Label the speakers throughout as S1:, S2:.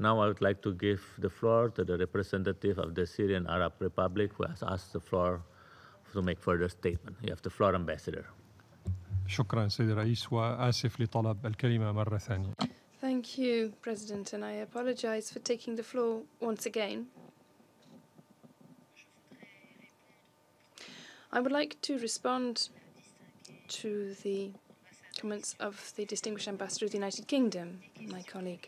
S1: Now I would like to give the floor to the representative of the Syrian Arab Republic, who has asked the floor to make further statement. You have the floor, Ambassador.
S2: شكرا سيد الرئيس وآسف لطلب الكلمة مرة ثانية.
S3: Thank you, President, and I apologize for taking the floor once again. I would like to respond to the comments of the distinguished ambassador of the United Kingdom, my colleague.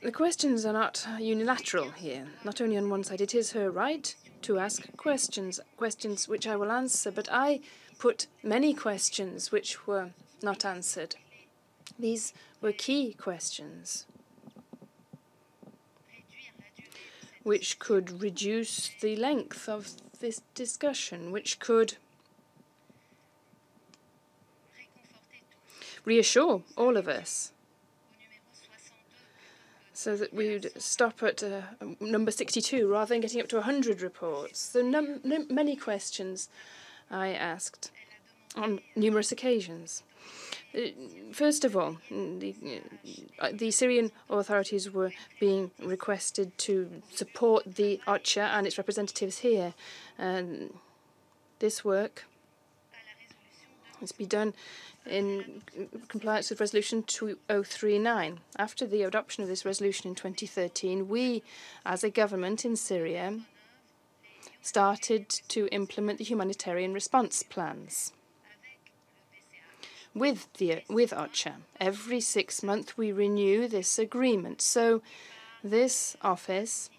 S3: The questions are not unilateral here. Not only on one side, it is her right to ask questions which I will answer, but I put many questions which were not answered. These were key questions which could reduce the length of this discussion, which could reassure all of us, so that we would stop at number 62 rather than getting up to 100 reports. So many questions I asked on numerous occasions. First of all, the Syrian authorities were being requested to support the OCHA and its representatives here. And this work has been done in compliance with Resolution 2039. After the adoption of this resolution in 2013, we, as a government in Syria, started to implement the humanitarian response plans with OCHA. Every 6 months we renew this agreement. So this office,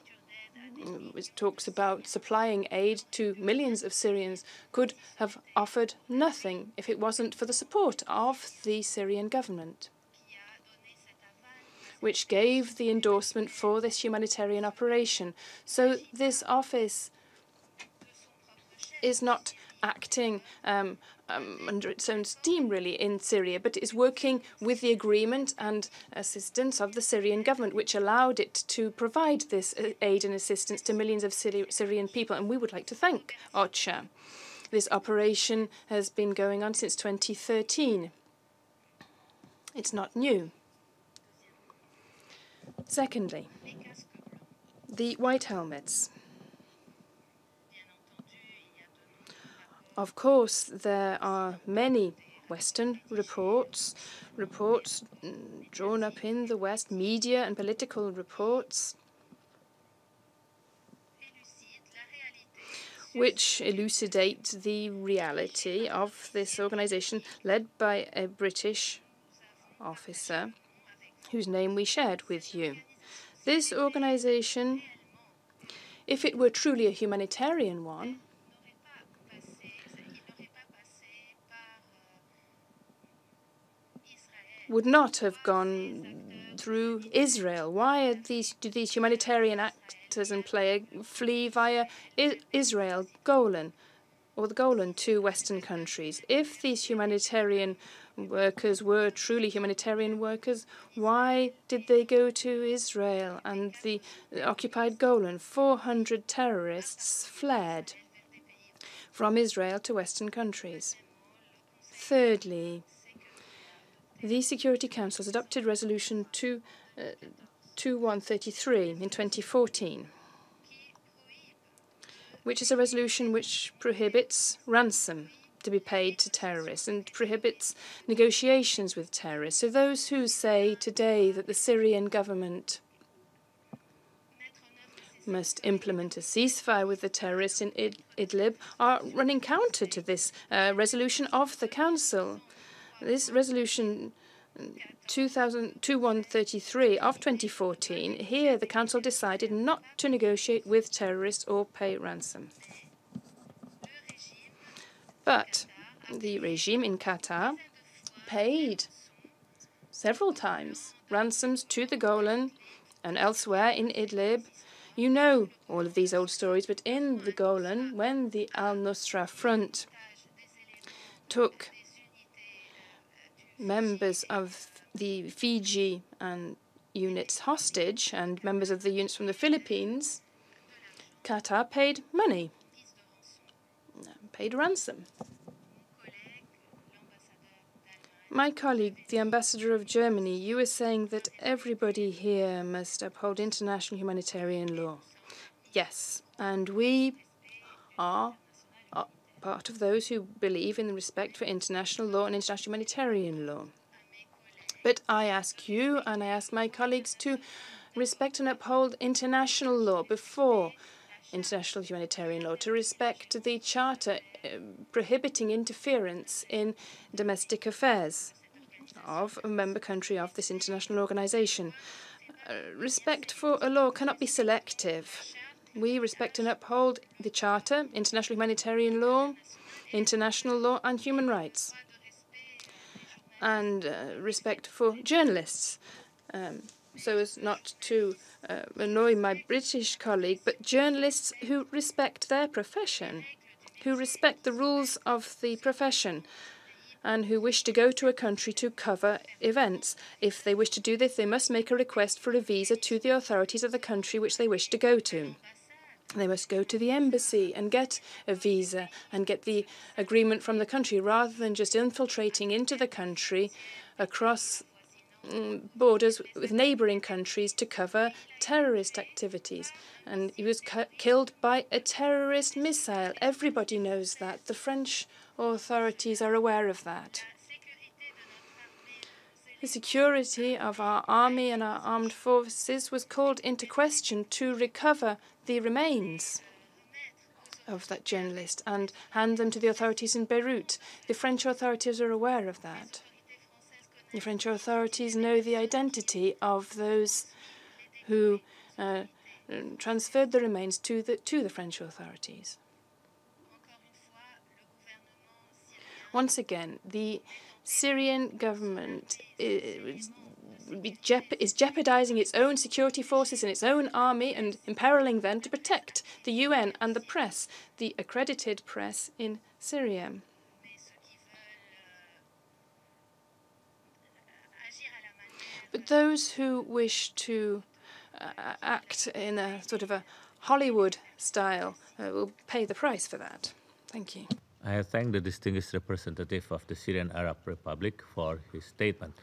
S3: which talks about supplying aid to millions of Syrians, could have offered nothing if it wasn't for the support of the Syrian government, which gave the endorsement for this humanitarian operation. So this office is not acting under its own steam, really, in Syria, but is working with the agreement and assistance of the Syrian government, which allowed it to provide this aid and assistance to millions of Syrian people. And we would like to thank OCHA. This operation has been going on since 2013. It's not new. Secondly, the white helmets. Of course, there are many Western reports drawn up in the West, media and political reports, which elucidate the reality of this organization led by a British officer whose name we shared with you. This organization, if it were truly a humanitarian one, would not have gone through Israel. Why do these humanitarian actors and players flee via Israel, Golan, or the Golan to Western countries? If these humanitarian workers were truly humanitarian workers, why did they go to Israel and the occupied Golan? 400 terrorists fled from Israel to Western countries. Thirdly, the Security Council has adopted Resolution 2133 in 2014, which is a resolution which prohibits ransom to be paid to terrorists and prohibits negotiations with terrorists. So those who say today that the Syrian government must implement a ceasefire with the terrorists in Idlib are running counter to this resolution of the Council. This resolution 2133 of 2014, here the Council decided not to negotiate with terrorists or pay ransom. But the regime in Qatar paid several times ransoms to the Golan and elsewhere in Idlib. You know all of these old stories, but in the Golan, when the al-Nusra Front took members of the Fiji and units hostage and members of the units from the Philippines, Qatar paid money, paid ransom. My colleague, the ambassador of Germany, you were saying that everybody here must uphold international humanitarian law. Yes, and we are part of those who believe in the respect for international law and international humanitarian law. But I ask you and I ask my colleagues to respect and uphold international law before international humanitarian law, to respect the Charter prohibiting interference in domestic affairs of a member country of this international organization. Respect for a law cannot be selective. We respect and uphold the Charter, international humanitarian law, international law, and human rights. And respect for journalists, so as not to annoy my British colleague, but journalists who respect their profession, who respect the rules of the profession, and who wish to go to a country to cover events. If they wish to do this, they must make a request for a visa to the authorities of the country which they wish to go to. They must go to the embassy and get a visa and get the agreement from the country, rather than just infiltrating into the country across borders with neighbouring countries to cover terrorist activities. And he was killed by a terrorist missile. Everybody knows that. The French authorities are aware of that. The security of our army and our armed forces was called into question to recover the remains of that journalist and hand them to the authorities in Beirut. The French authorities are aware of that. The French authorities know the identity of those who transferred the remains to the French authorities. Once again, the Syrian government is jeopardizing its own security forces and its own army and imperiling them to protect the UN and the press, the accredited press in Syria. But those who wish to act in a sort of a Hollywood style will pay the price for that. Thank you.
S1: I thank the distinguished representative of the Syrian Arab Republic for his statement.